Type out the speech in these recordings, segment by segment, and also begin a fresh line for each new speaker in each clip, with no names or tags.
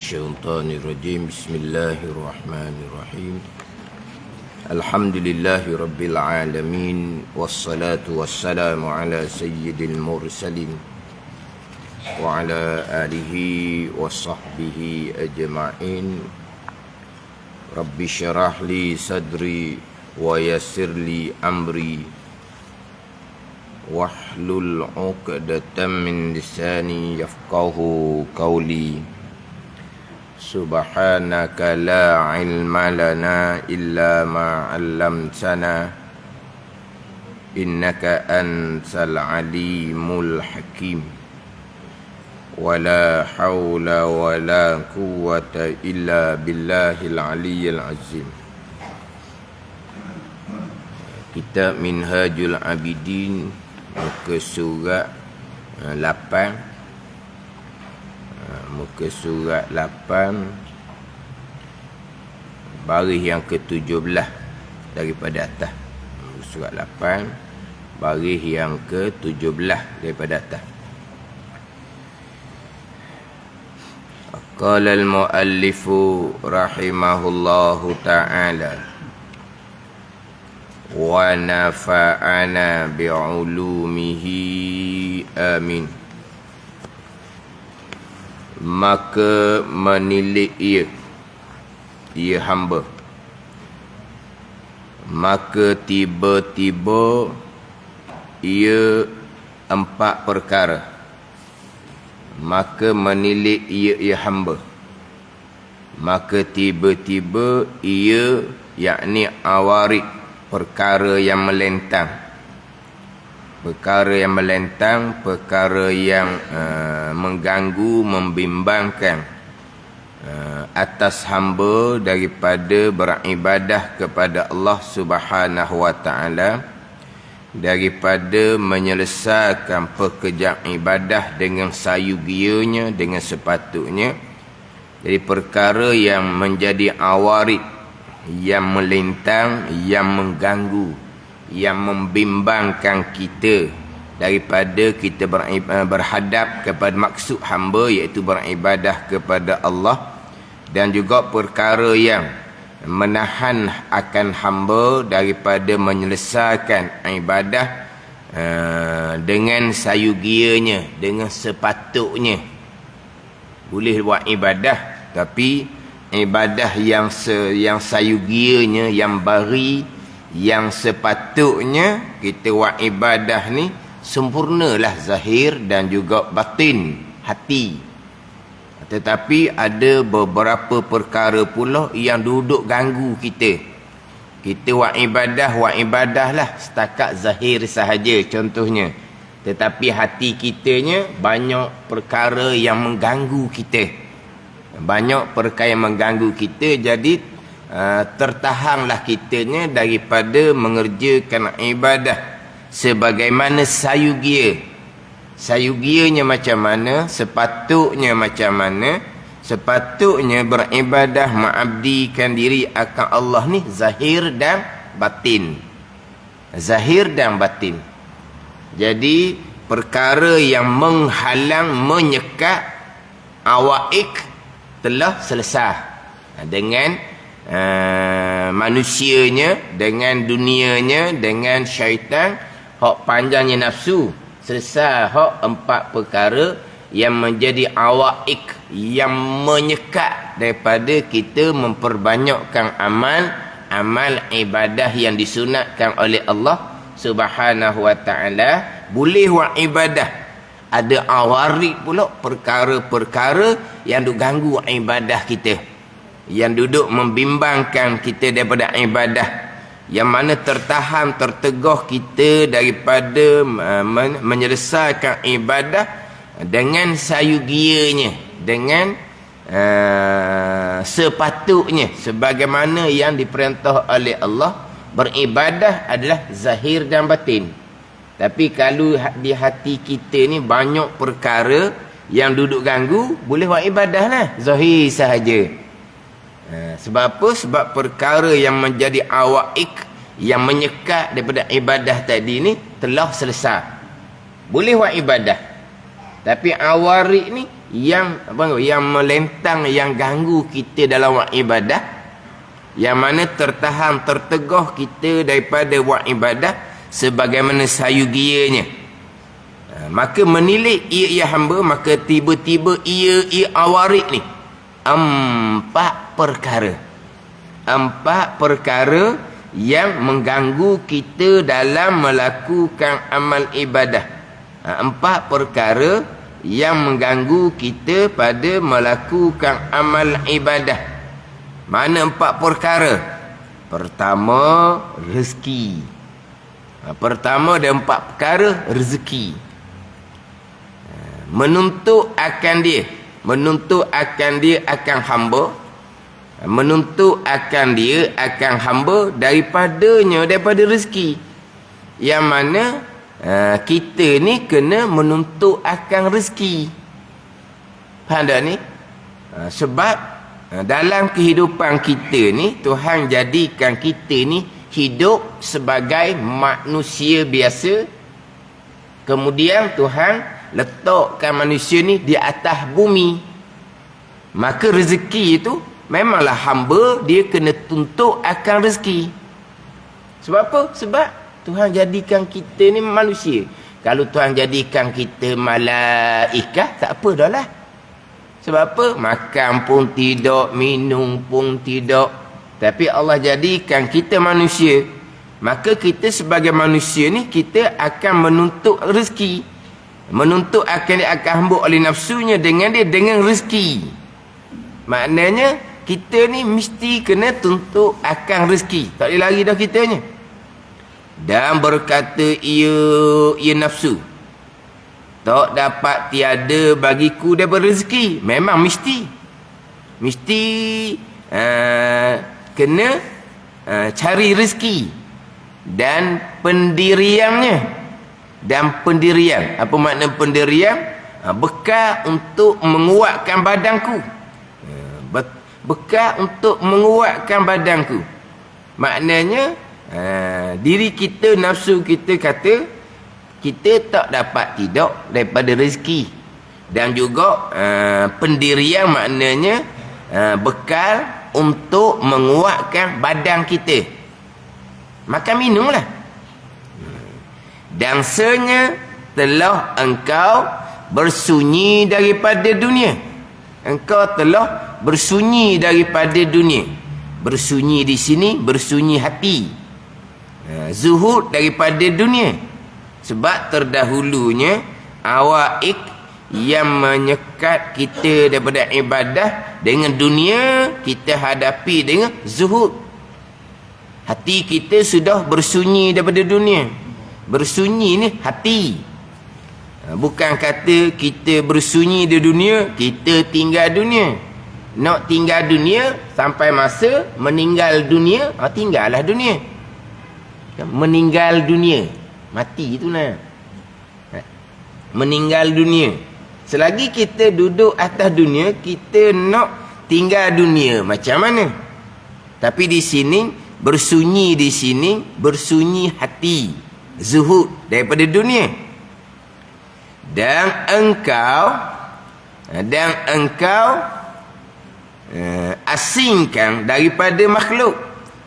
الشيطان الرجيم بسم الله الرحمن الرحيم الحمد لله رب العالمين والصلاة والسلام على سيد المرسلين وعلى آله وصحبه أجمعين رب اشرح لي صدري ويسر لي أمري wahlul 'uqdatam min lisani yafqahu qawli subhanaka la ilma lana illa ma 'allamtana innaka antal alimul hakim wala haula wala quwwata illa billahil aliyyil azim. Kitab Minhajul Abidin muka surat 8 muka surat 8 baris yang ke-17 daripada atas. Muka surat 8 baris yang ke-17 daripada atas. Qala al-muallifu rahimahullahu ta'ala wa nafa'ana bi'ulumihi amin. Maka menilik ia hamba, maka tiba-tiba ia empat perkara. Maka menilik ia hamba, maka tiba-tiba ia, yakni awarid, perkara yang melentang, perkara yang melentang, perkara yang mengganggu, membimbangkan atas hamba daripada beribadah kepada Allah Subhanahu wa ta'ala, daripada menyelesaikan pekerjaan ibadah dengan sayugianya, dengan sepatutnya. Jadi perkara yang menjadi awarid, yang melintang, yang mengganggu, yang membimbangkan kita daripada kita berhadap kepada maksud hamba, iaitu beribadah kepada Allah. Dan juga perkara yang menahan akan hamba daripada menyelesaikan ibadah dengan sayugianya, dengan sepatutnya. Boleh buat ibadah, tapi ibadah yang sayugianya, yang bari, yang sepatutnya kita buat ibadah ni sempurnalah zahir dan juga batin, hati. Tetapi ada beberapa perkara pula yang duduk ganggu kita. Kita buat ibadah lah setakat zahir sahaja contohnya, tetapi hati kitanya banyak perkara yang mengganggu kita. Banyak perkara yang mengganggu kita, jadi tertahanlah kitanya daripada mengerjakan ibadah sebagaimana sayugianya macam mana, sepatutnya macam mana. Sepatutnya beribadah, mengabdikan diri akan Allah ni zahir dan batin, zahir dan batin. Jadi perkara yang menghalang, menyekat, awaik telah selesai dengan manusianya, dengan dunianya, dengan syaitan. Hak panjangnya nafsu selesai. Hak empat perkara yang menjadi awaik, yang menyekat daripada kita memperbanyakkan amal ibadah yang disunatkan oleh Allah Subhanahu wa ta'ala. Boleh buat ibadah, ada awarid pula, perkara-perkara yang duk ganggu ibadah kita, yang duduk membimbangkan kita daripada ibadah, yang mana tertahan, tertegah kita daripada menyelesaikan ibadah dengan sayugianya, dengan sepatutnya, sebagaimana yang diperintah oleh Allah. Beribadah adalah zahir dan batin. Tapi kalau di hati kita ni banyak perkara yang duduk ganggu, boleh buat ibadah lah zahir sahaja. Sebab apa? Sebab perkara yang menjadi awaik, yang menyekat daripada ibadah tadi ni telah selesai. Boleh buat ibadah, tapi awarik ni yang melentang, yang ganggu kita dalam buat ibadah, yang mana tertahan, terteguh kita daripada buat ibadah sebagaimana sayugianya. Maka menilik ia hamba, maka tiba-tiba ia awarik ni 4 perkara. 4 perkara yang mengganggu kita dalam melakukan amal ibadah. 4 perkara yang mengganggu kita pada melakukan amal ibadah. Mana 4 perkara? Pertama, rezeki. Pertama ada 4 perkara, rezeki. Menuntut akan dia akan hamba, menuntut akan dia akan hamba daripada rezeki, yang mana kita ni kena menuntut akan rezeki. Faham tak ni? Sebab dalam kehidupan kita ni, Tuhan jadikan kita ni hidup sebagai manusia biasa. Kemudian Tuhan letakkan manusia ni di atas bumi. Maka rezeki itu memanglah hamba dia kena tuntut akan rezeki. Sebab apa? Sebab Tuhan jadikan kita ni manusia. Kalau Tuhan jadikan kita malaikat, tak apa dah lah. Sebab apa? Makan pun tidak, minum pun tidak. Tapi Allah jadikan kita manusia. Maka kita sebagai manusia ni, kita akan menuntut rezeki. Menuntut akan hamba oleh nafsunya dengan rezeki. Maknanya kita ni mesti kena tuntut akan rezeki. Tak boleh lari dah kitanya. Dan berkata ia nafsu, tak dapat tiada bagiku daripada rezeki. Memang mesti kena cari rezeki. Dan pendiriannya. Apa makna pendirian? Bekal untuk menguatkan badanku. Bekal untuk menguatkan badanku. Maknanya diri kita, nafsu kita kata kita tak dapat tidak daripada rezeki. Dan juga pendirian maknanya bekal untuk menguatkan badan kita. Makan minumlah. Dan senyap telah engkau bersunyi daripada dunia. Engkau telah bersunyi daripada dunia. Bersunyi di sini, bersunyi hati. Zuhud daripada dunia. Sebab terdahulunya awaik yang menyekat kita daripada ibadah dengan dunia, kita hadapi dengan zuhud. Hati kita sudah bersunyi daripada dunia. Bersunyi ni hati. Bukan kata kita bersunyi di dunia, kita tinggal dunia. Nak tinggal dunia sampai masa meninggal dunia, tinggallah dunia. Meninggal dunia, mati itu lah. Meninggal dunia. Selagi kita duduk atas dunia, kita nak tinggal dunia macam mana? Tapi di sini bersunyi, di sini bersunyi hati. Zuhud daripada dunia. Dan engkau asingkan daripada makhluk.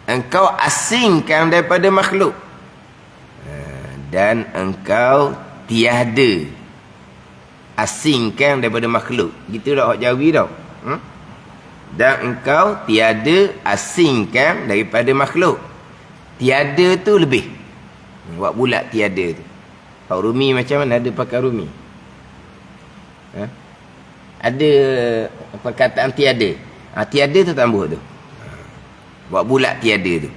Engkau asingkan daripada makhluk. Dan engkau tiada asingkan daripada makhluk. Gitu dah orang Jawi dah. Dan engkau tiada asingkan daripada makhluk. Tiada tu lebih. Buat bulat tiada tu. Pak Rumi macam mana ada pakai Rumi? Ada perkataan tiada. Tiada tu tambah tu. Buat bulat tiada tu.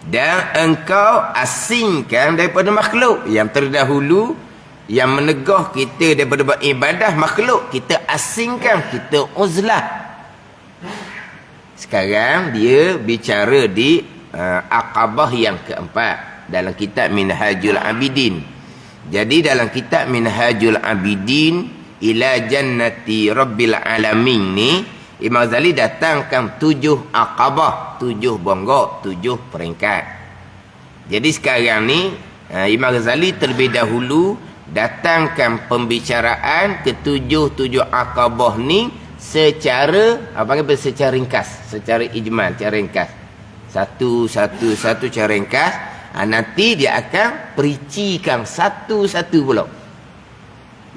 Dan engkau asingkan daripada makhluk. Yang terdahulu, yang menegah kita daripada beribadah makhluk, kita asingkan, kita uzlah. Sekarang dia bicara di Aqabah yang keempat. Dalam kitab Minhajul Abidin. Jadi dalam kitab Minhajul Abidin ila jannati Rabbil Alamin ni, Imam Ghazali datangkan 7 aqabah, 7 bonggok, 7 peringkat. Jadi sekarang ni Imam Ghazali terlebih dahulu datangkan pembicaraan ketujuh Aqabah ni secara secara ringkas, secara ijmal, secara ringkas. Satu cara ringkas. Nanti dia akan pericikan satu-satu pula.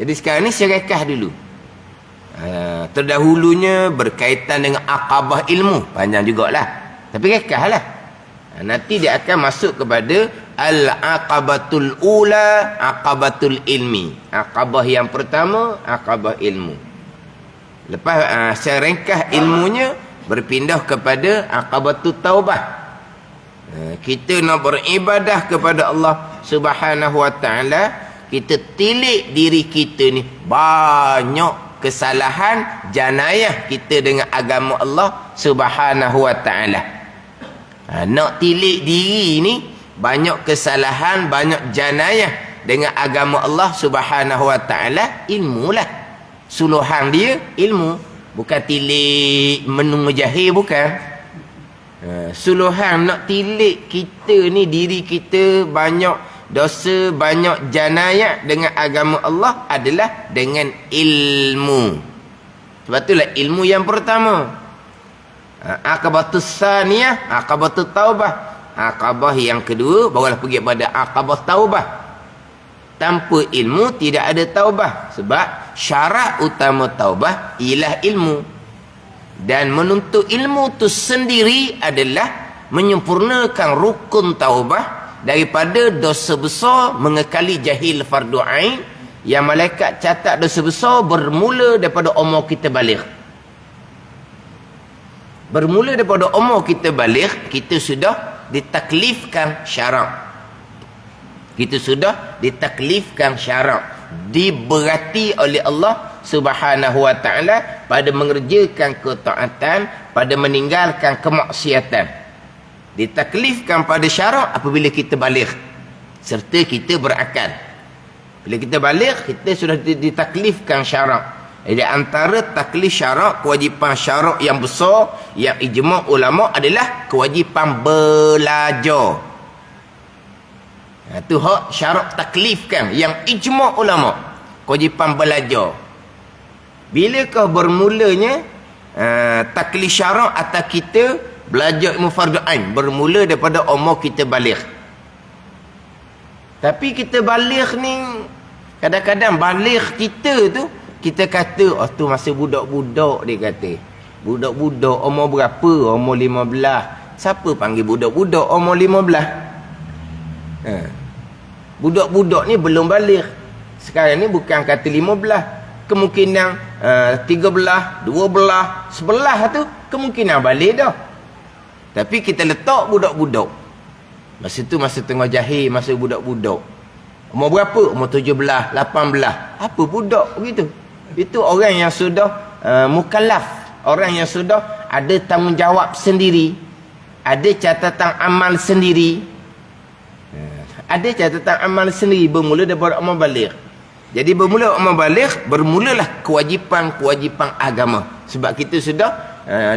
Jadi sekarang ni saya ringkas dulu. Terdahulunya berkaitan dengan Aqabah ilmu, panjang jugalah. Tapi ringkaslah. Nanti dia akan masuk kepada Al-Aqabatul Ula, Aqabatul Ilmi. Aqabah yang pertama, Aqabah ilmu. Lepas saya ringkas ilmunya, berpindah kepada Aqabatul Taubah. Kita nak beribadah kepada Allah Subhanahu Wa Taala, kita tilik diri kita ni banyak kesalahan janayah kita dengan agama Allah Subhanahu Wa Taala. Nak tilik diri ni banyak kesalahan, banyak janayah dengan agama Allah Subhanahu Wa Taala, ilmulah. Suluhan dia ilmu, bukan tilik menung jahil, bukan. Suluhan nak tilik kita ni, diri kita banyak dosa, banyak janayah dengan agama Allah adalah dengan ilmu. Sebab itulah ilmu yang pertama. Aqabatus saniyah, Aqabatul Taubah. Aqabah yang kedua barulah pergi pada Aqabah Taubah. Tanpa ilmu tidak ada taubah, sebab syarat utama taubah ialah ilmu. Dan menuntut ilmu tu sendiri adalah menyempurnakan rukun taubah daripada dosa besar mengekali jahil fardu ain, yang malaikat catat dosa besar bermula daripada umur kita baligh. Bermula daripada umur kita baligh, kita sudah ditaklifkan syarak. Kita sudah ditaklifkan syarak, diberati oleh Allah Subhanahu Wa Taala pada mengerjakan ketaatan, pada meninggalkan kemaksiatan. Ditaklifkan pada syarak apabila kita baligh serta kita berakal. Bila kita baligh, kita sudah ditaklifkan syarak. Jadi antara taklif syarak, kewajipan syarak yang besar yang ijma' ulama adalah kewajipan belajar. Itu hak syarak taklifkan yang ijma' ulama, kewajipan belajar. Bilakah bermulanya taklif syarak atas kita belajar ilmu fardu ain? Bermula daripada umur kita baligh. Tapi kita baligh ni, kadang-kadang baligh kita tu, kita kata, tu masa budak-budak, dia kata. Budak-budak umur berapa? Umur 15. Siapa panggil budak-budak umur 15? Budak-budak ni belum baligh. Sekarang ni bukan kata 15. Kemungkinan 13, 12, 11 tu kemungkinan baligh dah. Tapi kita letak budak-budak. Masa tu masa tengah jahil, masa budak-budak. Umur berapa? Umur 17, 18. Apa budak begitu? Itu orang yang sudah mukallaf, orang yang sudah ada tanggungjawab sendiri, ada catatan amal sendiri. Ada catatan amal sendiri bermula daripada umur baligh. Jadi bermula umur baligh, bermulalah kewajipan-kewajipan agama. Sebab kita sudah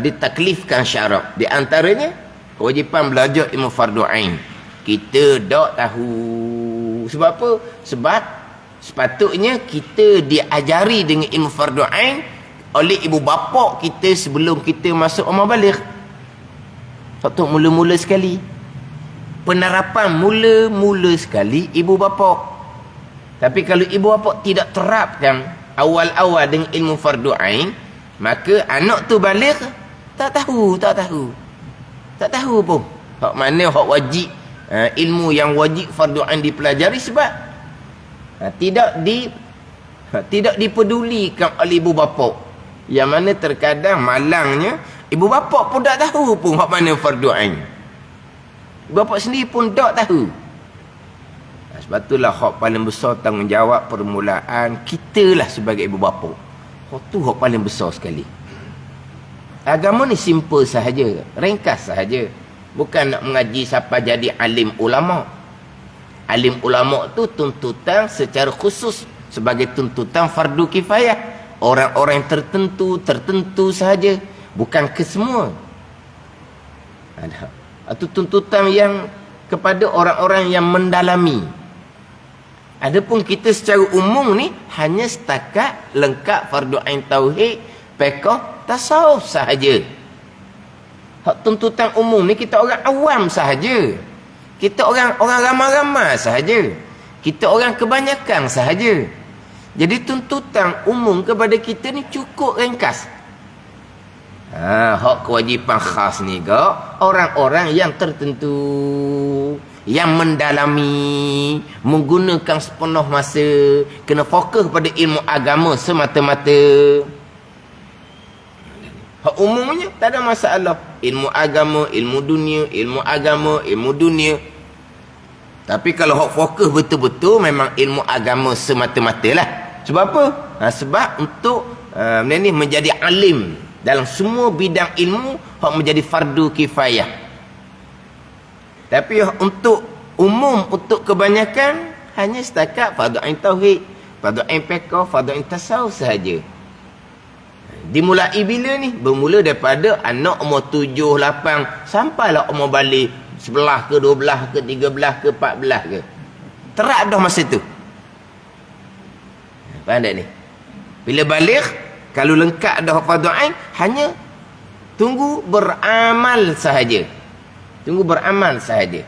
ditaklifkan syarak. Di antaranya kewajipan belajar ilmu fardu ain. Kita tak tahu. Sebab apa? Sebab sepatutnya kita diajari dengan ilmu fardu ain oleh ibu bapa kita sebelum kita masuk umur baligh. Satu mula-mula sekali. Penerapan mula-mula sekali ibu bapa. Tapi kalau ibu bapa tidak terapkan awal-awal dengan ilmu fardu ain, maka anak tu baligh tak tahu pun hak mana hak wajib, ilmu yang wajib fardu ain dipelajari, sebab tidak dipedulikan oleh ibu bapa. Yang mana terkadang malangnya ibu bapa pun tak tahu pun hak mana fardu ain. Ibu bapa sendiri pun tak tahu. Sebab itulah hak paling besar tanggungjawab permulaan kita lah sebagai ibu bapa. Hak tu hak paling besar sekali. Agama ni simple sahaja, ringkas sahaja. Bukan nak mengaji siapa jadi alim ulama. Alim ulama tu tuntutan secara khusus sebagai tuntutan fardu kifayah. Orang-orang tertentu sahaja, bukan kesemua. Itu tuntutan yang kepada orang-orang yang mendalami. Adapun kita secara umum ni hanya setakat lengkap fardu ain tauhid, fiqh, tasawuf sahaja. Hak tuntutan umum ni kita orang awam sahaja. Kita orang ramai-ramai sahaja. Kita orang kebanyakan sahaja. Jadi tuntutan umum kepada kita ni cukup ringkas. Hak kewajipan khas ni ke orang-orang yang tertentu, yang mendalami, menggunakan sepenuh masa, kena fokus pada ilmu agama semata-mata. Hak umumnya tak ada masalah. Ilmu agama, ilmu dunia, ilmu agama, ilmu dunia. Tapi kalau hak fokus betul-betul memang ilmu agama semata-mata lah. Sebab apa? Sebab untuk ni menjadi alim dalam semua bidang ilmu, hak menjadi fardu kifayah. Tapi untuk umum, untuk kebanyakan, hanya setakat fardu ain tauhid, fardu ain fiqh, fardu ain tasawuf sahaja. Dimulai bila ni? Bermula daripada anak umur 7, 8 sampailah umur balik 11 ke 12 ke 13 ke 14 ke. Terap dah masa tu. Faham tak ni? Bila balik, kalau lengkap dah fardu ain, hanya tunggu beramal sahaja. Tunggu beramal sahaja.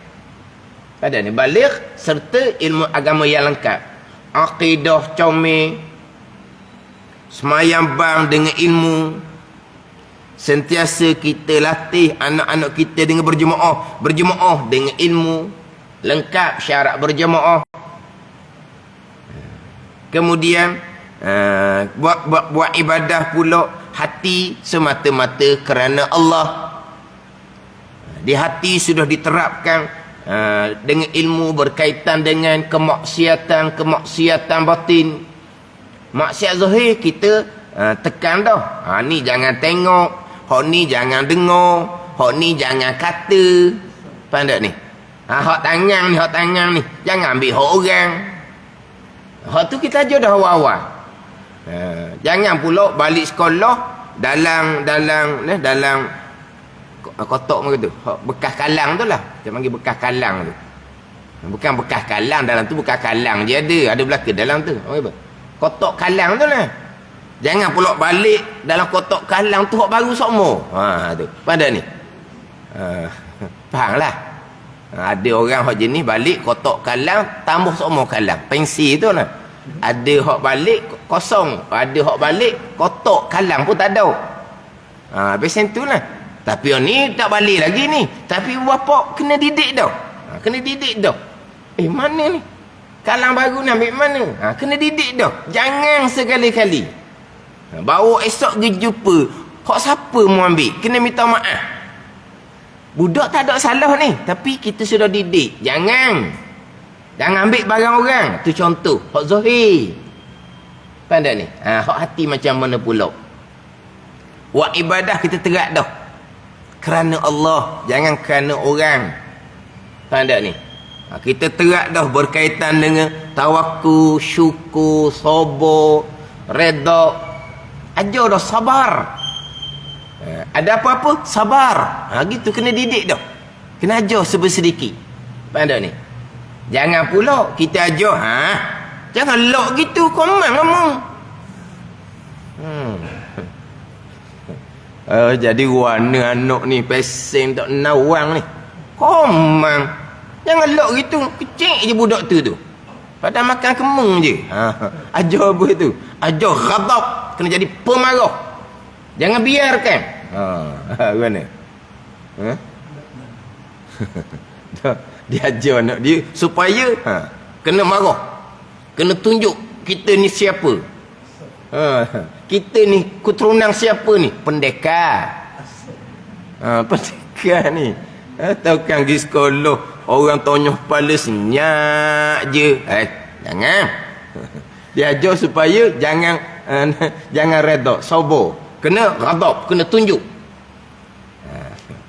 Pada ni balik serta ilmu agama yang lengkap. Akidah comel, semayang bang dengan ilmu. Sentiasa kita latih anak-anak kita dengan berjemaah, berjemaah dengan ilmu, lengkap syarat berjemaah. Kemudian buat ibadah pula hati semata-mata kerana Allah. Di hati sudah diterapkan dengan ilmu berkaitan dengan kemaksiatan batin. Maksiat zahir kita tekan dah. Ni jangan tengok, hak ni jangan dengar, hak ni jangan kata. Faham tak ni? Hak tangan ni jangan ambil hak orang. Hak tu kita ajar dah awal-awal. Jangan pula balik sekolah dalam kotak macam tu. Bekas kalang tu lah. Kita panggil bekas kalang tu. Bukan bekas kalang, dalam tu bekas kalang je ada belaka dalam tu. Apa? Kotak kalang tu lah. Jangan pula balik dalam kotak kalang tu hak baru sokmo. Tu. Pada ni. Faham lah. Ada orang hak jenis balik kotak kalang tambah sokmo kalang. Pensi tu lah. Ada hak balik kosong, ada hak balik kotak kalang pun tak ada. Habis tu lah. Tapi yang ni tak balik lagi ni. Tapi bapak kena didik dah. Kena didik dah. Mana ni? Kalang baru ni ambil mana? Kena didik dah. Jangan sekali-kali. Bawa esok pergi jumpa. Hak siapa mau ambil? Kena minta maaf. Budak tak ada salah ni. Tapi kita sudah didik. Jangan ambil barang orang. Tu contoh. Hak zahir. Faham tak ni? Hak hati macam mana pula? Buat ibadah kita terak dah. Kerana Allah, jangan kerana orang. Faham tak ni? Kita terak dah berkaitan dengan tawakul, syukur, sabar, redha. Ajar dah sabar. Ada apa-apa, sabar. Gitu kena didik dah. Kena ajar sedikit. Faham tak ni? Jangan pula kita ajar, jangan lock gitu, komen ngomong. Jadi warna anak ni pesen tak nawang ni. Komang. Jangan lock gitu. Kecil je budak tu. Pada makan kemung je. Ajar apa tu? Ajar ghadab. Kena jadi pemarah. Jangan biarkan. Mana? Dia ajar anak dia supaya kena marah. Kena tunjuk kita ni siapa. Kita ni keturunan siapa ni? Pendekar. Pendekar ni. Tahu kan di sekolah orang tonyoh kepala senyap je. Jangan. Dia ajar supaya jangan redha, sabar. Kena ghadab, kena tunjuk.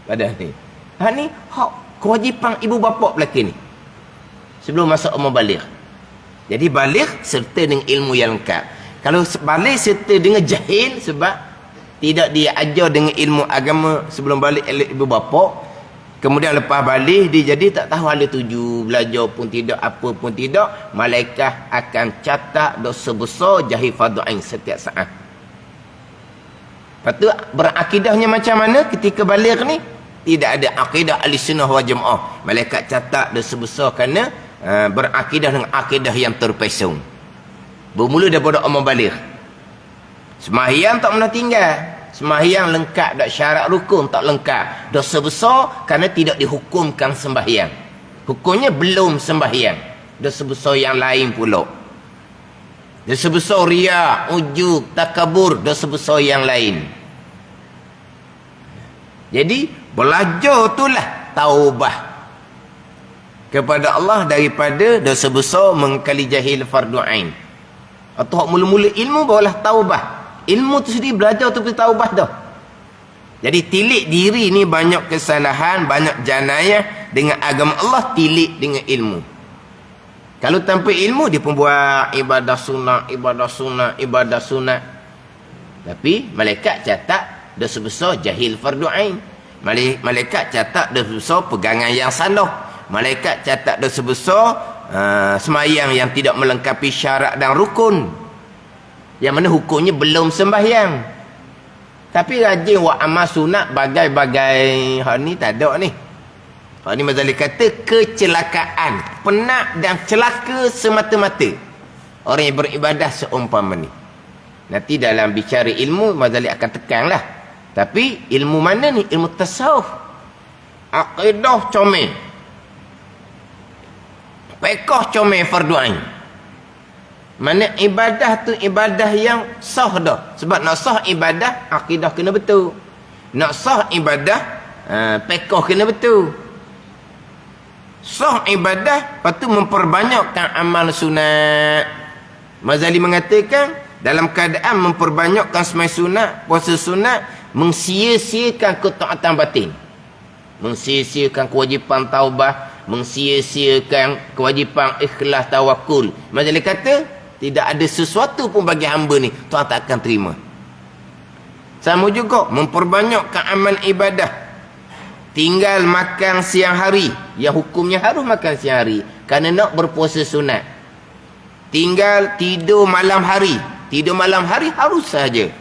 Pada ni. Ni hak kewajipan ibu bapa belaka ni. Sebelum masuk umur baligh. Jadi baligh serta dengan ilmu yang lengkap. Kalau balik serta dengan jahil sebab tidak dia ajar dengan ilmu agama sebelum balik oleh ibu bapa, Kemudian lepas balik dia jadi tak tahu hala tuju, belajar pun tidak, apa pun tidak, malaikat akan catat dosa besar jahil fardu ain setiap saat. Lepas tu berakidahnya macam mana ketika balik ni? Tidak ada akidah ahli sunnah wal jamaah. Malaikat catat dosa besar kerana berakidah dengan akidah yang terpesong. Bermula daripada orang balik. Sembahyang tak pernah tinggal. Sembahyang lengkap, tak syarat rukun tak lengkap. Dosa besar kerana tidak dihukumkan sembahyang. Hukumnya belum sembahyang. Dosa besar yang lain pula. Dosa besar riak, ujub, takabur, dosa besar yang lain. Jadi belajar itulah taubah kepada Allah daripada dosa besar mengkali jahil fardu ain. Atau mula-mula ilmu barulah taubah. Ilmu tu sendiri belajar tu taubah dah. Jadi tilik diri ni banyak kesalahan, banyak janayah dengan agama Allah, tilik dengan ilmu. Kalau tanpa ilmu dia pun buat ibadah sunat, ibadah sunat, ibadah sunat. Tapi malaikat catat dosa besar jahil fardu ain. Malaikat catat dosa besar pegangan yang salah. Malaikat catat dosa besar sembahyang yang tidak melengkapi syarat dan rukun. Yang mana hukumnya belum sembahyang. Tapi rajin buat amal sunat bagai-bagai. Hak ni tak ada ni. Hak ni Mazali kata kecelakaan. Penat dan celaka semata-mata orang yang beribadah seumpama ni. Nanti dalam bicara ilmu Mazali akan tekan lah. Tapi ilmu mana ni? Ilmu tasawuf. Aqidah comel. Fiqh comel fardu ain. Mana ibadah tu ibadah yang sah dah. Sebab nak sah ibadah, akidah kena betul. Nak sah ibadah, fiqh kena betul. Sah ibadah, lepas tu memperbanyakkan amal sunat. Mazali mengatakan, dalam keadaan memperbanyakkan semai sunat, puasa sunat, mensia-siakan ketaatan batin. Mensia-siakan kewajipan taubah, mensia-siakan kewajipan ikhlas tawakul. Mazali kata, tidak ada sesuatu pun bagi hamba ni Tuhan tak akan terima. Sama juga memperbanyakkan amal ibadah. Tinggal makan siang hari, yang hukumnya harus makan siang hari kerana nak berpuasa sunat. Tinggal tidur malam hari. Tidur malam hari harus saja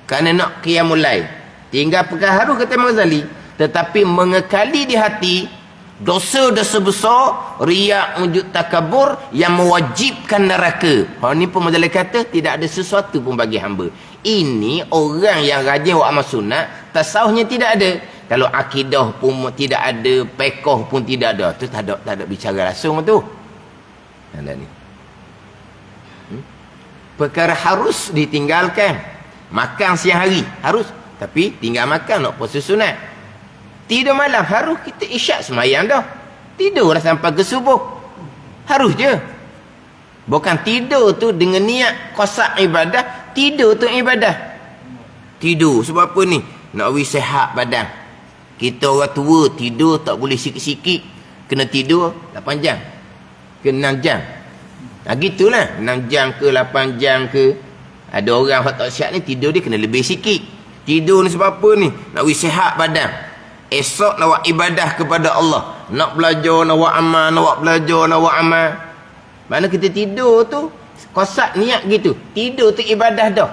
kerana nak qiyamul lail. Tinggal perkara harus kata Mazali, tetapi mengekali di hati dosa-dosa besar, riak, ujub, takabur yang mewajibkan neraka. Hal ni pun Mazali kata tidak ada sesuatu pun bagi hamba. Ini orang yang rajin buat amal sunat, tasawufnya tidak ada. Kalau akidah pun tidak ada, fiqh pun tidak ada, tu tak ada bicara langsung tu. Ada ni. Perkara harus ditinggalkan. Makan siang hari harus, tapi tinggal makan nak puasa sunat. Tidur malam harus, kita isyak semayang dah. Tidurlah sampai ke subuh. Harus je. Bukan tidur tu dengan niat kosak ibadah, tidur tu ibadah. Tidur sebab apa ni? Nak beri sihat badan. Kita orang tua tidur tak boleh sikit-sikit. Kena tidur 8 jam. Ke 6 jam. Gitulah, 6 jam ke 8 jam ke. Ada orang yang tak sihat ni tidur dia kena lebih sikit. Tidur ni sebab apa ni? Nak beri sihat badan. Esok nak buat ibadah kepada Allah. Nak belajar, nak buat amal, nak buat belajar, nak buat amal. Mana kita tidur tu, kosak niat gitu. Tidur tu ibadah dah.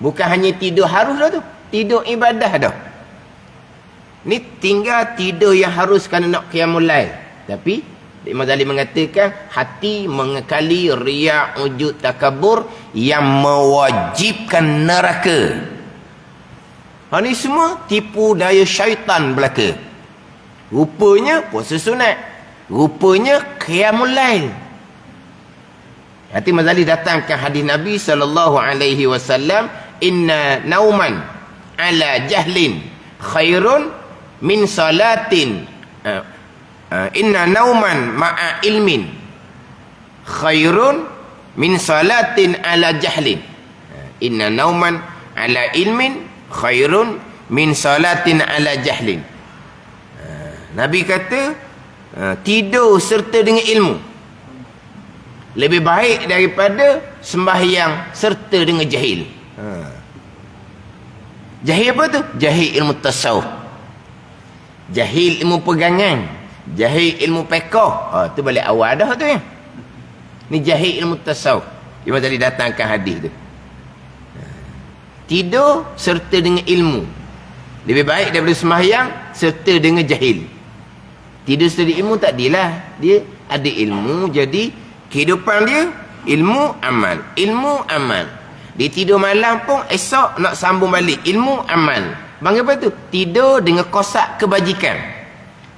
Bukan hanya tidur harus dah tu. Tidur ibadah dah. Ni tinggal tidur yang harus kerana nak qiyamul lail. Tapi, Imam Ghazali mengatakan, hati mengekali riak, ujub, takabur yang mewajibkan neraka. Ini semua tipu daya syaitan belaka. Rupanya puasa sunat. Rupanya qiyamul lail. Nanti Mazali datangkan hadis Nabi SAW. Inna nauman ala jahlin khairun min salatin. Inna nauman ma'a ilmin khairun min salatin ala jahlin. Inna nauman ala ilmin khairun min salatin ala jahlin. Nabi kata tidur serta dengan ilmu lebih baik daripada sembahyang serta dengan jahil. Jahil apa tu? Jahil ilmu tasawuf. Jahil ilmu pegangan, jahil ilmu pekoh. Tu balik awal dah tu ya. Ni jahil ilmu tasawuf. Yang tadi datangkan hadis tu. Tidur serta dengan ilmu. Lebih baik daripada sembahyang serta dengan jahil. Tidur serta ilmu tak adilah. Dia ada ilmu, jadi kehidupan dia ilmu amal. Ilmu amal. Dia tidur malam pun esok nak sambung balik. Ilmu amal. Bang apa tu? Tidur dengan kosak kebajikan.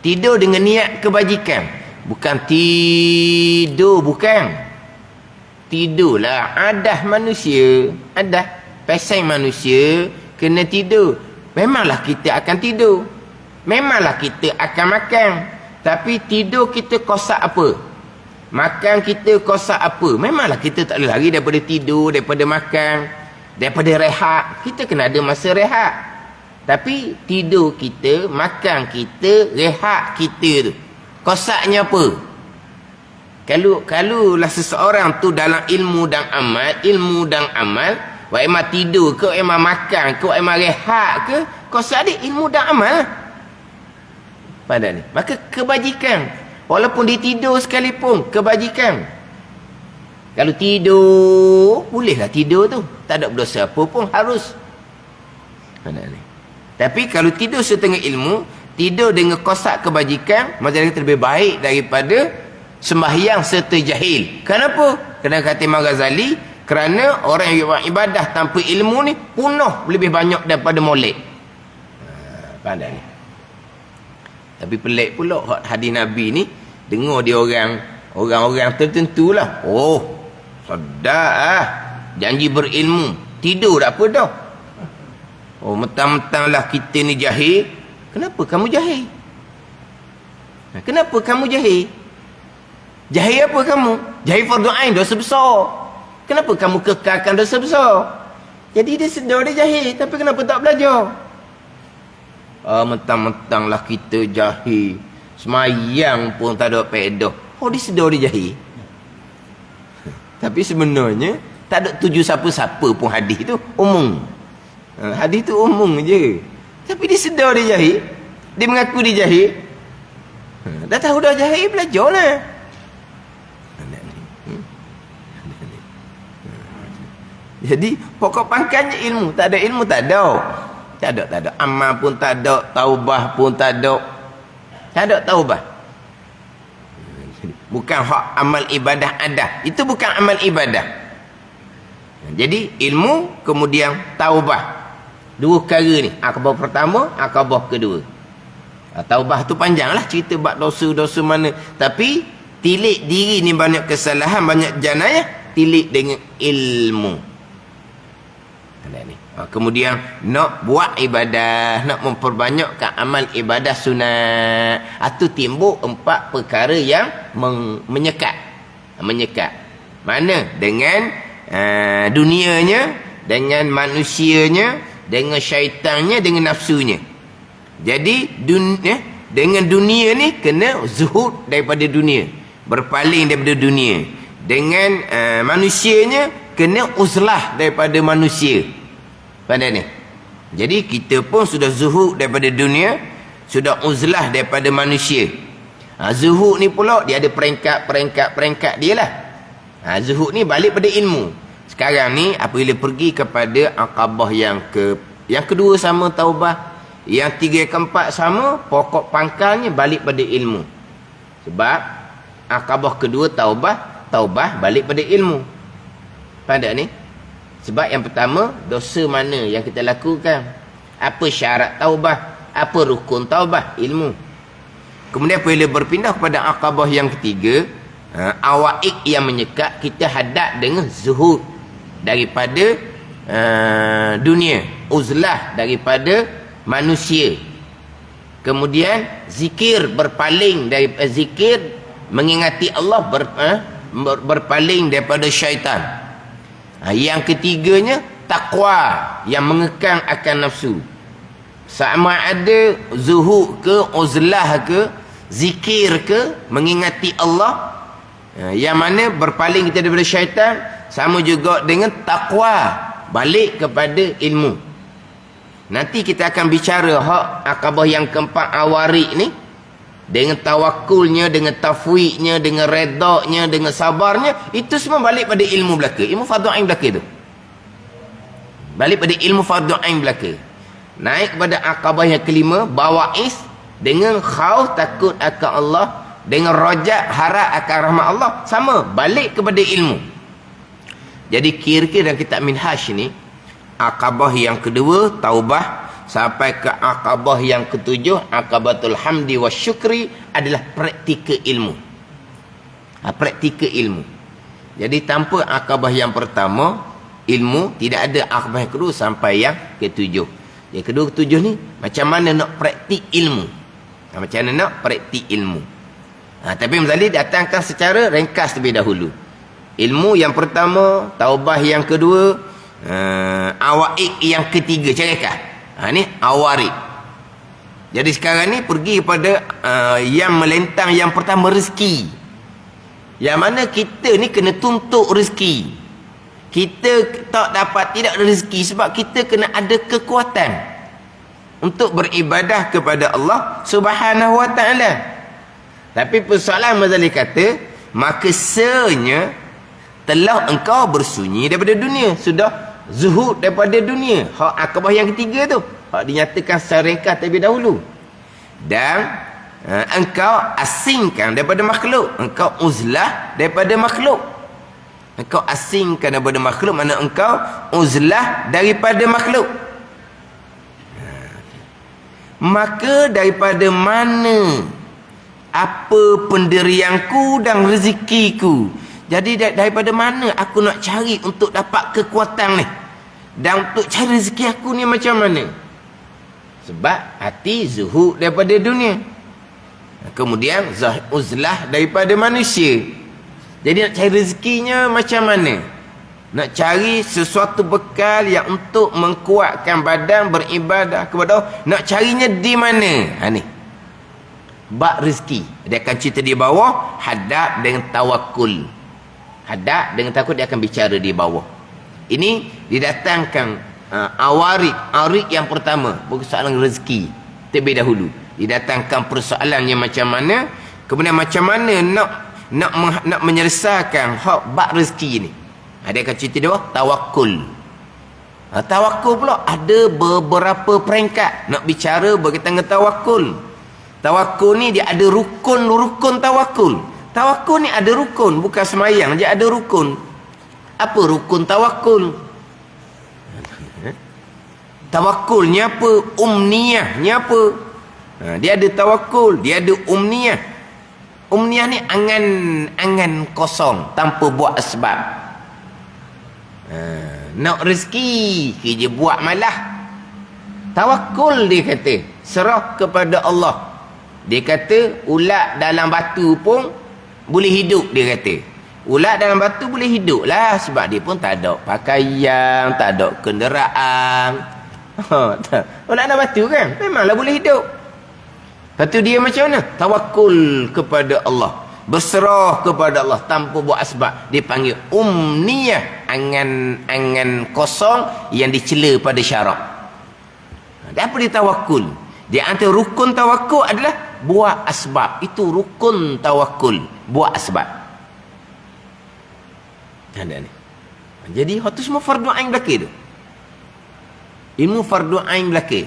Tidur dengan niat kebajikan. Bukan tidur, bukan. Tidurlah adah manusia, adah peseng manusia kena tidur. Memanglah kita akan tidur, memanglah kita akan makan, tapi tidur kita kosak apa, makan kita kosak apa. Memanglah kita tak boleh lari daripada tidur, daripada makan, daripada rehat. Kita kena ada masa rehat. Tapi tidur kita, makan kita, rehat kita tu kosaknya apa? Kalau lah seseorang tu dalam ilmu dan amal, wak emang tidur ke, wak emang makan ke, wak emang rehat ke, kosak dia ilmu dan amal. Pada ni, maka kebajikan, walaupun dia tidur sekalipun, kebajikan. Kalau tidur, bolehlah tidur tu, tak ada berdosa apa pun, harus. Pada ni. Tapi kalau tidur setengah ilmu, tidur dengan kosak kebajikan, maksudnya lebih baik daripada sembahyang serta jahil. Kenapa? Kerana kata Imam Ghazali, kerana orang yang buat ibadah tanpa ilmu ni punah lebih banyak daripada molek. Pandai ni. Tapi pelik pula hadis Nabi ni, dengar dia orang tertentu lah. Oh, sedap janji berilmu, tidur tak apa dah. Oh, mentang-mentang lah kita ni jahil. Kenapa kamu jahil? Kenapa kamu jahil? Jahil apa kamu? Jahil fardu ain, dosa besar. Kenapa kamu kekalkan dosa besar? Jadi dia sedar dia jahil, tapi kenapa tak belajar? Mentang-mentanglah kita jahil, semayang pun tak ada faedah. Oh, dia sedar dia jahil. Tapi sebenarnya tak ada tuju siapa-siapa pun hadis tu umum. Hadis tu umum je. Tapi dia sedar dia jahil. Dia mengaku dia jahil. Dah tahu dah jahil, belajarlah. Jadi pokok pangkalnya ilmu. Tak ada ilmu, tak ada. Tak ada. Amal pun tak ada, taubah pun tak ada. Tak ada taubah. Bukan hak amal ibadah ada. Itu bukan amal ibadah. Jadi ilmu kemudian taubah. Dua perkara ni. Akabah pertama, akabah kedua. Taubah tu panjanglah cerita bab dosa-dosa mana. Tapi tilik diri ni banyak kesalahan, banyak janayah, tilik dengan ilmu. Kemudian nak buat ibadah, nak memperbanyakkan amal ibadah sunat. Itu timbul 4 perkara yang menyekat. Mana? Dengan dunianya, dengan manusianya, dengan syaitannya, dengan nafsunya. Jadi dengan dunia ni kena zuhud daripada dunia, berpaling daripada dunia. Dengan manusianya kena uzlah daripada manusia. Pada ni. Jadi kita pun sudah zuhud daripada dunia, sudah uzlah daripada manusia. Zuhud ni pula dia ada peringkat dia lah. Zuhud ni balik pada ilmu. Sekarang ni apabila pergi kepada akabah yang kedua sama taubah, yang 3 ke 4 sama, pokok pangkalnya balik pada ilmu. Sebab akabah kedua taubah balik pada ilmu. Pada ni. Sebab yang pertama, dosa mana yang kita lakukan? Apa syarat taubah? Apa rukun taubah? Ilmu. Kemudian apabila berpindah kepada akabah yang ketiga, awaik yang menyekat, kita hadap dengan zuhud daripada dunia, uzlah daripada manusia. Kemudian zikir, berpaling dari zikir, mengingati Allah, berpaling daripada syaitan. Yang ketiganya takwa, yang mengekang akan nafsu. Sama ada zuhud ke, uzlah ke, zikir ke, mengingati Allah, yang mana berpaling kita daripada syaitan, sama juga dengan takwa, balik kepada ilmu. Nanti kita akan bicara hak akabah yang keempat, awarik ni, dengan tawakulnya, dengan tafwidnya, dengan redaknya, dengan sabarnya, itu semua balik pada ilmu belaka, ilmu fardu ain belaka tu. Balik pada ilmu fardu ain belaka. Naik kepada akabah yang kelima, bawais, dengan khauf takut akan Allah, dengan rajak harap akan rahmat Allah, sama, balik kepada ilmu. Jadi kira-kira dalam kitab Minhaj ni, akabah yang kedua taubah sampai ke akabah yang ketujuh, akabatul hamdi wa syukri, adalah praktikal ilmu. Praktikal ilmu. Jadi tanpa akabah yang pertama ilmu, tidak ada akabah yang kedua sampai yang ketujuh. Yang kedua ketujuh ni macam mana nak praktik ilmu, macam mana nak praktik ilmu. Tapi Muzali datangkan secara ringkas terlebih dahulu. Ilmu yang pertama, taubah yang kedua, awaik yang ketiga, carikan. Ni awarik. Jadi sekarang ni pergi kepada yang melentang yang pertama, rezeki. Yang mana kita ni kena tuntut rezeki. Kita tak dapat tidak rezeki sebab kita kena ada kekuatan untuk beribadah kepada Allah Subhanahu wa taala. Tapi persoalan Mazali kata, maka senya telah engkau bersunyi daripada dunia, sudah zuhud daripada dunia. Hak akabah yang ketiga tu, hak dinyatakan secara ringkas terlebih dahulu. Dan engkau asingkan daripada makhluk, engkau uzlah daripada makhluk. Engkau asingkan daripada makhluk, mana engkau uzlah daripada makhluk. Maka daripada mana apa pendirianku dan rezekiku? Jadi daripada mana aku nak cari untuk dapat kekuatan ni, dan untuk cari rezeki aku ni macam mana? Sebab hati zuhud daripada dunia, kemudian uzlah daripada manusia. Jadi nak cari rezekinya macam mana? Nak cari sesuatu bekal yang untuk mengkuatkan badan beribadah kepada Allah, nak carinya di mana? Ni bab rezeki. Dia akan cerita di bawah, hadap dengan tawakul. Hadap dengan takut, dia akan bicara di bawah. Ini didatangkan awarik yang pertama, persoalan rezeki terlebih dahulu. Didatangkan persoalannya macam mana, kemudian macam mana nak menyelesaikan hak bab rezeki ni. Dia akan cerita di bawah, tawakul. Tawakul pula ada beberapa peringkat. Nak bicara berkaitan dengan tawakul. Tawakul ni dia ada rukun tawakul. Tawakul ni ada rukun, bukan semayang je ada rukun. Apa rukun tawakul? Tawakulnya apa? Umniyahnya apa? Dia ada tawakul, dia ada umniyah. Umniyah ni angan kosong, tanpa buat sebab. Nak rezeki, kerja buat malah. Tawakul dia kata, serah kepada Allah. Dia kata ulat dalam batu pun boleh hidup, dia kata. Ulat dalam batu boleh hidup lah, sebab dia pun tak ada pakaian, tak ada kenderaan. Ulat dalam batu kan memanglah boleh hidup. Lepas tu dia macam mana? Tawakul kepada Allah, berserah kepada Allah tanpa buat asbab. Dia panggil umniyah, angan kosong yang dicela pada syarak. Dan apa dia tawakul? Di antara rukun tawakul adalah buat asbab. Itu rukun tawakul, buat asbab. Jadi itu semua fardu ain belaka tu. Ilmu fardu ain belaka.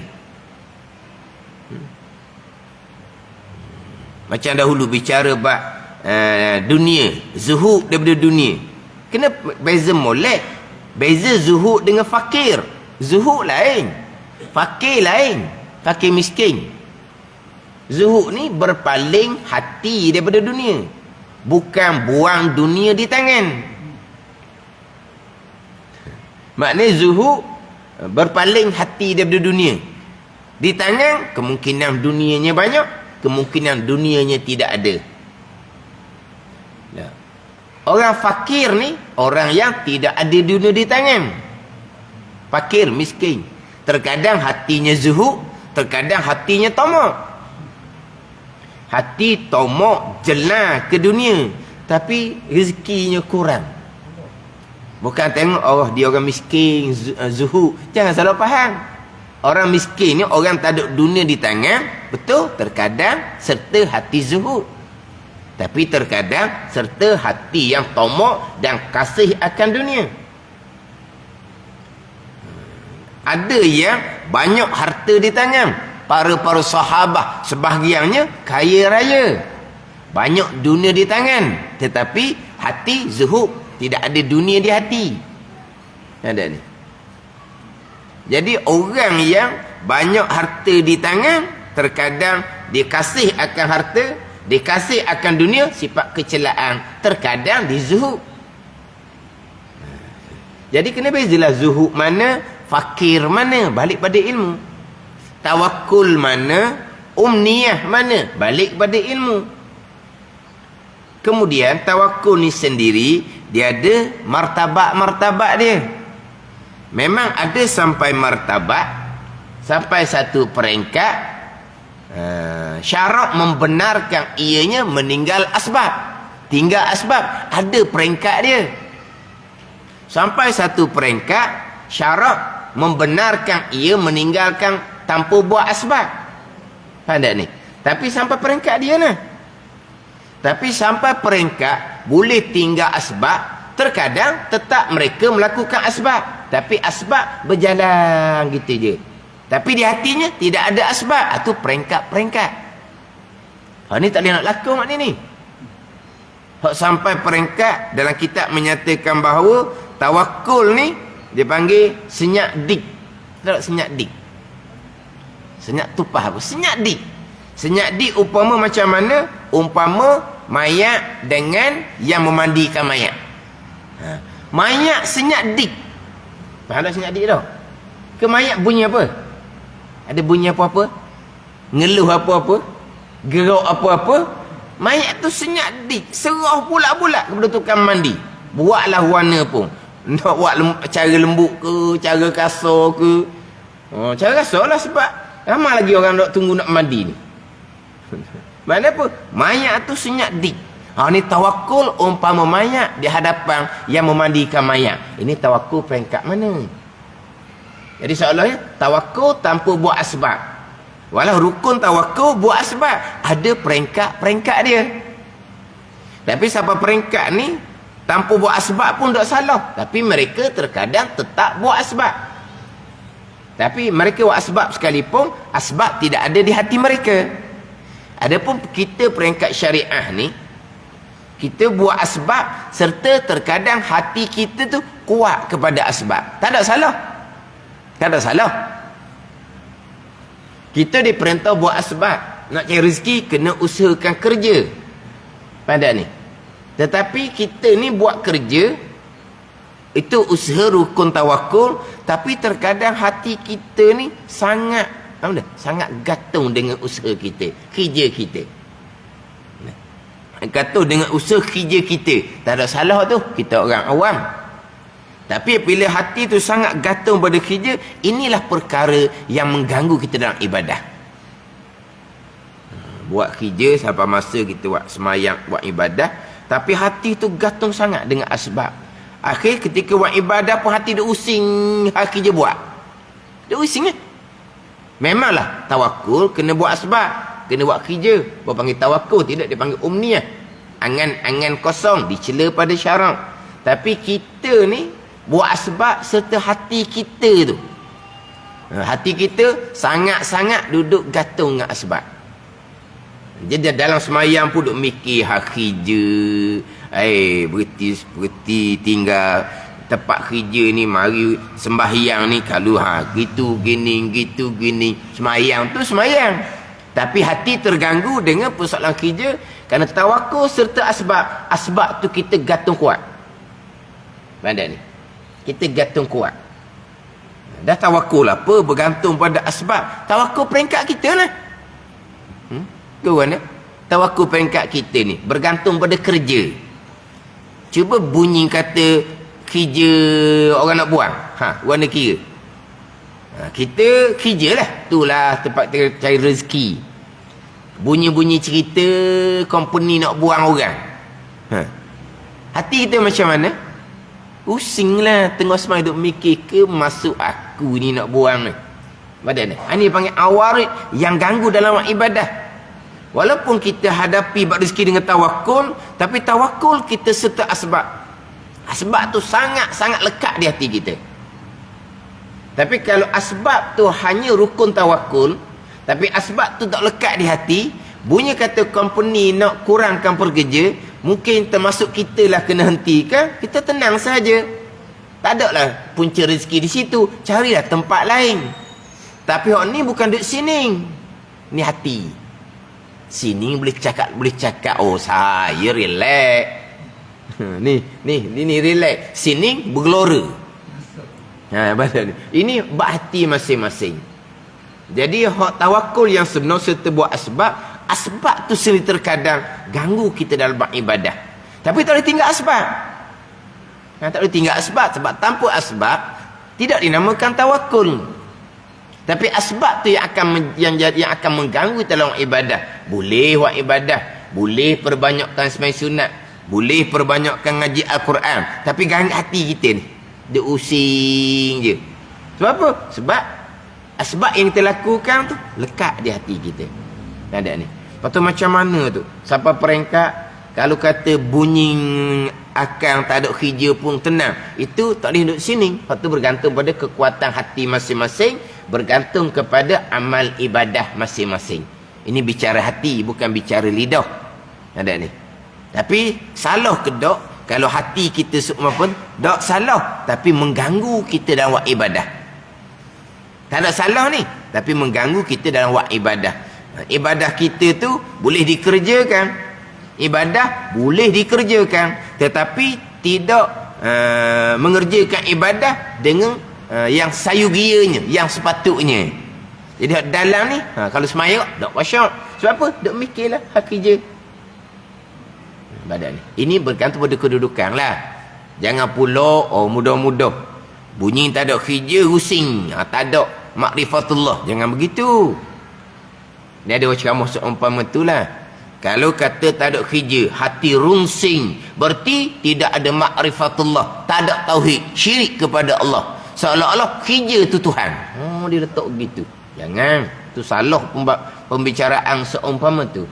Macam dahulu bicara bab dunia, zuhud daripada dunia. Kena beza molek. Beza zuhud dengan fakir. Zuhud lain, fakir lain. Fakir miskin. Zuhud ni berpaling hati daripada dunia, bukan buang dunia di tangan. Maknanya zuhud berpaling hati daripada dunia. Di tangan, kemungkinan dunianya banyak, kemungkinan dunianya tidak ada. Orang fakir ni orang yang tidak ada dunia di tangan. Fakir, miskin. Terkadang hatinya zuhud, terkadang hatinya tamak. Hati tamak jelas ke dunia, tapi rezekinya kurang. Bukan tengok dia orang miskin zuhud, jangan salah faham. Orang miskin ni orang tak ada dunia di tangan, betul, terkadang serta hati zuhud. Tapi terkadang serta hati yang tamak dan kasih akan dunia. Ada yang banyak harta di tangan. Para sahabat sebahagiannya kaya raya. Banyak dunia di tangan. Tetapi hati zuhud. Tidak ada dunia di hati. Ada ni. Jadi orang yang banyak harta di tangan, terkadang dia kasih akan harta, dia kasih akan dunia, sifat kecelaan. Terkadang dia zuhud. Jadi kena bezalah zuhud mana, fakir mana, balik pada ilmu. Tawakul mana, umniyah mana, balik pada ilmu. Kemudian tawakul ni sendiri, dia ada martabat-martabat dia. Memang ada sampai martabat, sampai satu peringkat, syarat membenarkan ianya meninggal asbab. Tinggal asbab, ada peringkat dia. Sampai satu peringkat, syarat membenarkan ia meninggalkan tanpa buat asbab. Faham tak ni? Tapi sampai peringkat dia lah. Tapi sampai peringkat boleh tinggal asbab, terkadang tetap mereka melakukan asbab. Tapi asbab berjalan gitu je. Tapi di hatinya tidak ada asbab. Itu peringkat-peringkat. Ni tak boleh nak laku mak ni. Sampai peringkat dalam kitab menyatakan bahawa tawakul ni dia panggil senyak dik. Tak senyak dik. Senyak tupah apa? Senyak dik. Senyak dik umpama macam mana? Umpama mayat dengan yang memandikan mayat. Mayat senyak dik. Faham tak senyak dik tau? Ke mayat bunyi apa? Ada bunyi apa-apa? Ngeluh apa-apa? Gerak apa-apa? Mayat tu senyak dik. Serah pula-pula kepada tukang mandi. Buatlah warna pun. Nak buat cara lembut ke, cara kasar ke. Cara kasar lah sebab ramai lagi orang nak tunggu nak mandi ni. Mana apa? Mayat tu senyak dik. Ni tawakul umpama mayat di hadapan yang memandikan mayat. Ini tawakul peringkat mana? Jadi seolah-olahnya tawakul tanpa buat asbab. Walau rukun tawakul buat asbab. Ada peringkat-peringkat dia. Tapi sampai peringkat ni tanpa buat asbab pun tak salah. Tapi mereka terkadang tetap buat asbab. Tapi mereka buat asbab sekalipun, asbab tidak ada di hati mereka. Adapun kita peringkat syariah ni, kita buat asbab serta terkadang hati kita tu kuat kepada asbab. Tak ada salah. Tak ada salah. Kita diperintah buat asbab. Nak cari rezeki, kena usahakan kerja. Pada ni. Tetapi kita ni buat kerja, itu usaha rukun tawakul, tapi terkadang hati kita ni sangat, sangat gantung dengan usaha kita, kerja kita. Gantung dengan usaha kerja kita. Tak ada salah tu, kita orang awam. Tapi bila hati tu sangat gantung pada kerja, inilah perkara yang mengganggu kita dalam ibadah. Buat kerja sampai masa kita buat semayang, buat ibadah, tapi hati tu gantung sangat dengan asbab. Akhir ketika buat ibadah pun hati dia using, hak kerja buat. Dia using kan? Memanglah tawakul kena buat asbab, kena buat kerja. Bawa panggil tawakul, tidak dia panggil umniyah. Angan-angan kosong, dicela pada syarak. Tapi kita ni buat asbab serta hati kita tu. Hati kita sangat-sangat duduk gantung dengan asbab. Jadi dalam semayang pun duk mikir hak kerja. Berhenti tinggal tempat kerja ni, mari sembahyang ni kalau gitu gini. Semayang tu semayang. Tapi hati terganggu dengan persoalan kerja kerana tawakul serta asbab. Asbab tu kita gantung kuat. Bandar ni. Kita gantung kuat. Dah tawakul apa? Bergantung pada asbab. Tawakul peringkat kita lah. Kawan tawakul peringkat kita ni bergantung pada kerja. Cuba bunyi kata kerja orang nak buang. Warna kira. Kita kerja lah. Itulah tempat kita cari rezeki. Bunyi-bunyi cerita company nak buang orang. Hati kita macam mana? Pusing lah. Tengah semai duk mikir ke masuk aku ni nak buang ni. Badan ni. Ini panggil awarid yang ganggu dalam ibadah. Walaupun kita hadapi bab rezeki dengan tawakul, tapi tawakul kita serta asbab. Asbab tu sangat-sangat lekat di hati kita. Tapi kalau asbab tu hanya rukun tawakul, tapi asbab tu tak lekat di hati, bunyi kata company nak kurangkan pekerja, mungkin termasuk kita lah kena hentikan, kita tenang saja. Tak ada lah punca rezeki di situ, carilah tempat lain. Tapi hak ni bukan duduk sini. Ni hati. Sini boleh cakap, oh saya relax. ni relax. Sini bergelora. Ni. Ini bab hati masing-masing. Jadi hak tawakul yang sebenar serta buat asbab tu sendiri terkadang ganggu kita dalam ibadah. Tapi tak boleh tinggal asbab. Tak boleh tinggal asbab, sebab tanpa asbab tidak dinamakan tawakul. Tapi asbab tu yang akan mengganggu dalam ibadah. Boleh buat ibadah, boleh perbanyakkan sembahyang sunat, boleh perbanyakkan ngaji Al-Quran, tapi ganggu hati kita ni. Dia using je. Sebab apa? Sebab asbab yang kita lakukan tu lekat di hati kita. Ada ni. Lepas tu macam mana tu? Sampai peringkat kalau kata bunyi akang tak ada hijau pun tenang. Itu tak boleh duduk sini. Lepas tu bergantung pada kekuatan hati masing-masing, bergantung kepada amal ibadah masing-masing. Ini bicara hati, bukan bicara lidah. Ada ni. Tapi salah ke tak? Kalau hati kita semua pun tak salah, tapi mengganggu kita dalam buat ibadah. Tak ada salah ni, tapi mengganggu kita dalam buat ibadah. Ibadah kita tu boleh dikerjakan. Ibadah boleh dikerjakan, tetapi tidak mengerjakan ibadah dengan yang sayugianya, yang sepatutnya. Jadi dalam ni kalau semayang tak khusyuk. Sebab apa? Duk mikirlah hak kerja badan ni. Ini bergantung pada kedudukan lah. Jangan pula mudah-mudah bunyi tak ada kerja rusing, tak ada makrifatullah. Jangan begitu. Ni ada ceramah seumpama itulah. Kalau kata tak ada kerja, hati rungsing, berarti tidak ada makrifatullah, tak ada tauhid, syirik kepada Allah. Seolah-olah kerja tu Tuhan. Dia letak begitu. Jangan. Tu salah pembicaraan seumpama tu.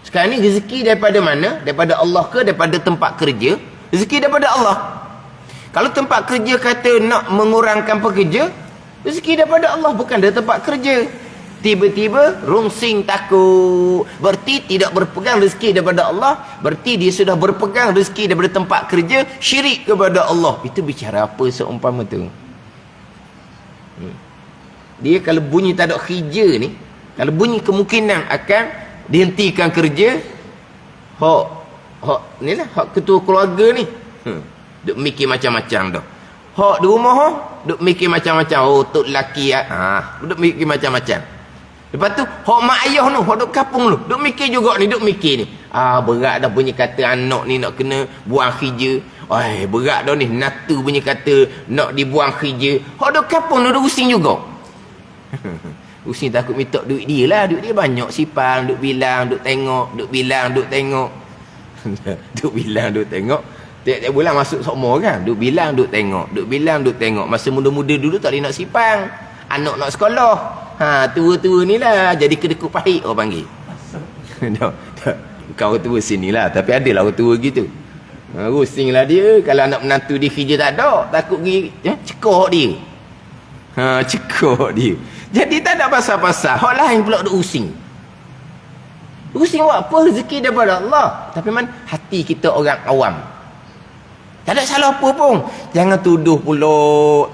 Sekarang ni rezeki daripada mana? Daripada Allah ke daripada tempat kerja? Rezeki daripada Allah. Kalau tempat kerja kata nak mengurangkan pekerja, rezeki daripada Allah, bukan dari tempat kerja. Tiba-tiba rungsing takut, berarti tidak berpegang rezeki daripada Allah, berarti dia sudah berpegang rezeki daripada tempat kerja, syirik kepada Allah. Itu bicara apa seumpama tu? Dia kalau bunyi tak ada kerja ni, kalau bunyi kemungkinan akan dihentikan kerja, hak ni lah, hak ketua keluarga ni duk mikir macam-macam dah. Hak di rumah duk mikir macam-macam. Tok lelaki duk mikir macam-macam. Lepas tu hak mak ayah tu, hak duk kapung tu, duk mikir juga ni, duk mikir ni. Berat dah bunyi kata anak ni nak kena buang kerja. Berat dah ni natu bunyi kata nak dibuang kerja. Hak duk kapung tu duk pusing juga. Pusing takut minta duit dia lah. Duit dia banyak sipang, duk bilang, duk tengok, duk bilang, duk tengok. Duk bilang, duk tengok. Tiap-tiap bulan masuk sokmo kan, duk bilang, duk tengok, duk bilang, duk tengok. Masa muda-muda dulu tak boleh nak sipang, anak nak sekolah. Tua-tua ni lah jadi kedekut pahit orang panggil. Bukan orang tua sini lah, tapi adalah orang tua gitu. Rusing lah dia. Kalau anak menantu dia kerja tak ada, takut pergi cekok dia. Cekok dia. Jadi tak ada pasal-pasal. Hak lain pula duk using. Using buat apa? Rezeki daripada Allah. Tapi man hati kita orang awam. Tak ada salah apa pun. Jangan tuduh pula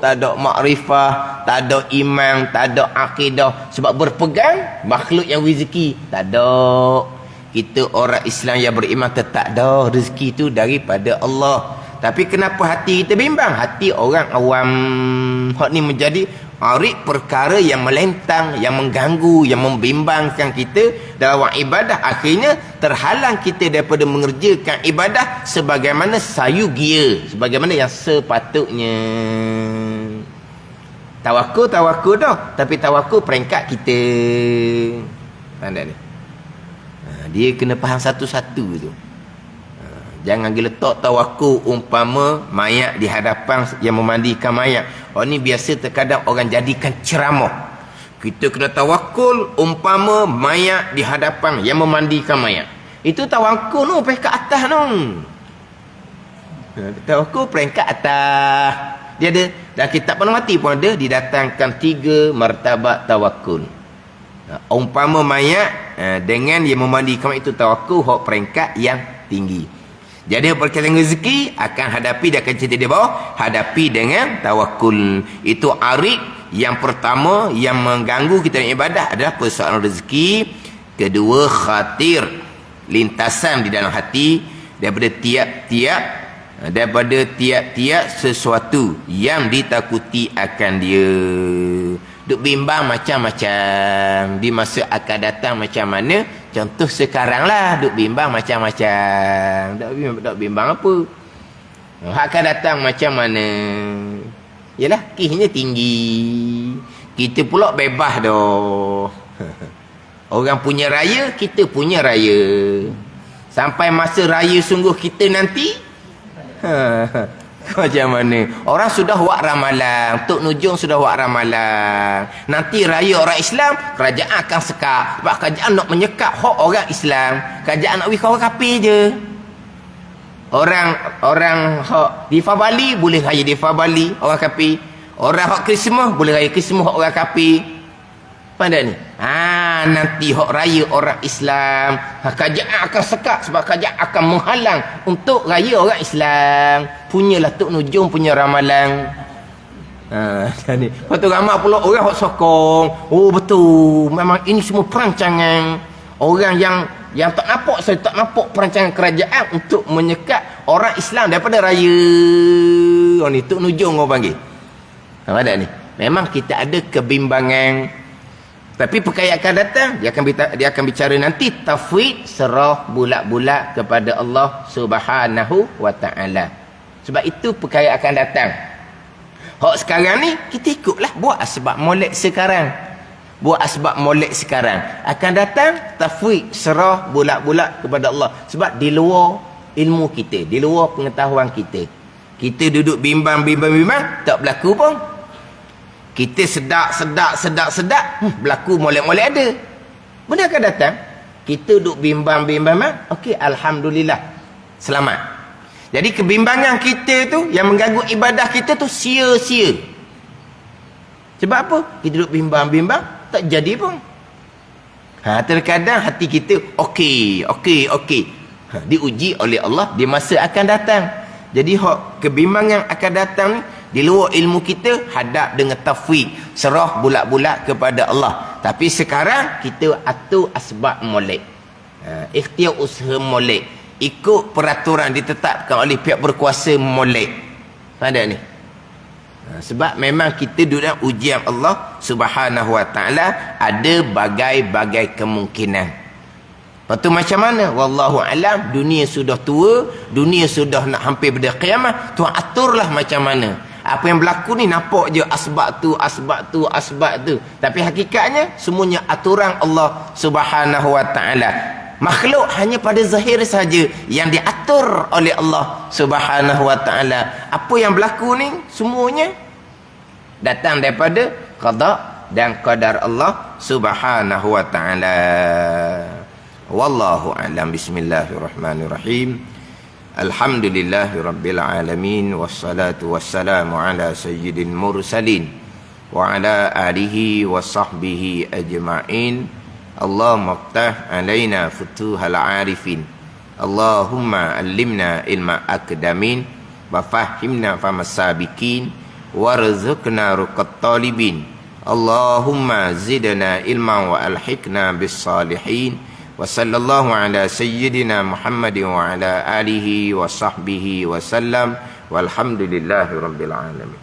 tak ada makrifah, tak ada iman, tak ada akidah. Sebab berpegang makhluk yang rezeki. Tak ada. Kita orang Islam yang beriman tetap ada rezeki tu daripada Allah. Tapi kenapa hati kita bimbang? Hati orang awam. Hak ni menjadi perkara yang melentang, yang mengganggu, yang membimbangkan kita dalam ibadah. Akhirnya terhalang kita daripada mengerjakan ibadah sebagaimana sayugia, sebagaimana yang sepatutnya. Tawakul dah, tapi tawakul peringkat kita. Tanda ni. Dia kena faham satu-satu tu. Jangan letak tawakul umpama mayat di hadapan yang memandikan mayat. Oh ni biasa terkadang orang jadikan ceramah. Kita kena tawakul umpama mayat di hadapan yang memandikan mayat. Itu tawakul tu peringkat atas tu. Tawakul peringkat atas. Dia ada dalam kitab Penamati pun ada didatangkan 3 martabat tawakul. Umpama mayat dengan yang memandikan mayat itu tawakul hak peringkat yang tinggi. Jadi berkaitan rezeki akan hadapi, dia akan cerita di bawah, hadapi dengan tawakul. Itu arif yang pertama yang mengganggu kita ibadah adalah persoalan rezeki. Kedua, khatir, lintasan di dalam hati daripada tiap-tiap sesuatu yang ditakuti akan dia. Duk bimbang macam-macam, di masa akan datang macam mana. Contoh sekarang lah, duk bimbang macam-macam. Duk bimbang apa? Akan datang macam mana? Yalah, kisnya tinggi. Kita pula bebas dah. Orang punya raya, kita punya raya. Sampai masa raya sungguh kita nanti, macam mana? Orang sudah buat ramalan, Tok Nujung sudah buat ramalan. Nanti raya orang Islam, kerajaan akan sekak. Sebab kerajaan nak menyekap hak orang Islam. Kerajaan nak wikau orang kafir je. Orang hak Difa Bali boleh raya Difa Bali orang kafir. Orang hak Krismas boleh raya Krismas hak orang kafir. Pandai ni. Nanti hak raya orang Islam, kerajaan akan sekak sebab kerajaan akan menghalang untuk raya orang Islam. Punyalah Tok Nujung punya ramalan. Ni. Lepas tu ramai pula orang hak sokong. Oh betul, memang ini semua perancangan orang yang tak nampak perancangan kerajaan untuk menyekat orang Islam daripada raya. Oh ni Tok Nujung orang panggil. Ada ni. Memang kita ada kebimbangan. Tapi perkara akan datang, dia akan bicara nanti tafwid, serah bulat-bulat kepada Allah Subhanahu wa taala. Sebab itu perkara akan datang. Hak sekarang ni kita ikutlah, buat asbab molek sekarang. Buat asbab molek sekarang. Akan datang tafwid, serah bulat-bulat kepada Allah. Sebab di luar ilmu kita, di luar pengetahuan kita. Kita duduk bimbang, tak berlaku pun. Kita sedak, berlaku molek-molek ada. Benda akan datang. Kita duduk bimbang, okey, alhamdulillah, selamat. Jadi kebimbangan kita tu yang mengganggu ibadah kita tu sia-sia. Sebab apa? Kita duduk bimbang, tak jadi pun. Terkadang hati kita okey. Diuji oleh Allah di masa akan datang. Jadi kebimbangan akan datang ni di luar ilmu kita, hadap dengan tafwid, serah bulat-bulat kepada Allah. Tapi sekarang kita atur asbab molek, ikhtiar usaha molek, ikut peraturan ditetapkan oleh pihak berkuasa molek. Ada ni. Sebab memang kita duduk dalam ujian Allah Subhanahu wa taala, ada bagai-bagai kemungkinan. Lepas tu macam mana? Wallahu alam, dunia sudah tua, dunia sudah nak hampir pada kiamat, Tuhan aturlah macam mana. Apa yang berlaku ni nampak je asbab tu. Tapi hakikatnya semuanya aturan Allah Subhanahu wa taala. Makhluk hanya pada zahir saja yang diatur oleh Allah Subhanahu wa taala. Apa yang berlaku ni semuanya datang daripada qada dan qadar Allah Subhanahu wa taala. Wallahu a'lam. Bismillahirrahmanirrahim. Alhamdulillahi rabbil alamin, wassalatu wassalamu ala sayyidil mursalin wa ala alihi wa sahbihi ajma'in. Allahumma ftah alaina futuhal arifin, Allahumma allimna ilma akdamin, wa fahimna famas sabiqin, warzuqna ruqat talibin. Allahumma zidna ilman wa alhiqna bis salihin. Wa sallallahu ala sayyidina Muhammadin wa ala alihi wa sahbihi wa sallam, walhamdulillahi rabbil alamin.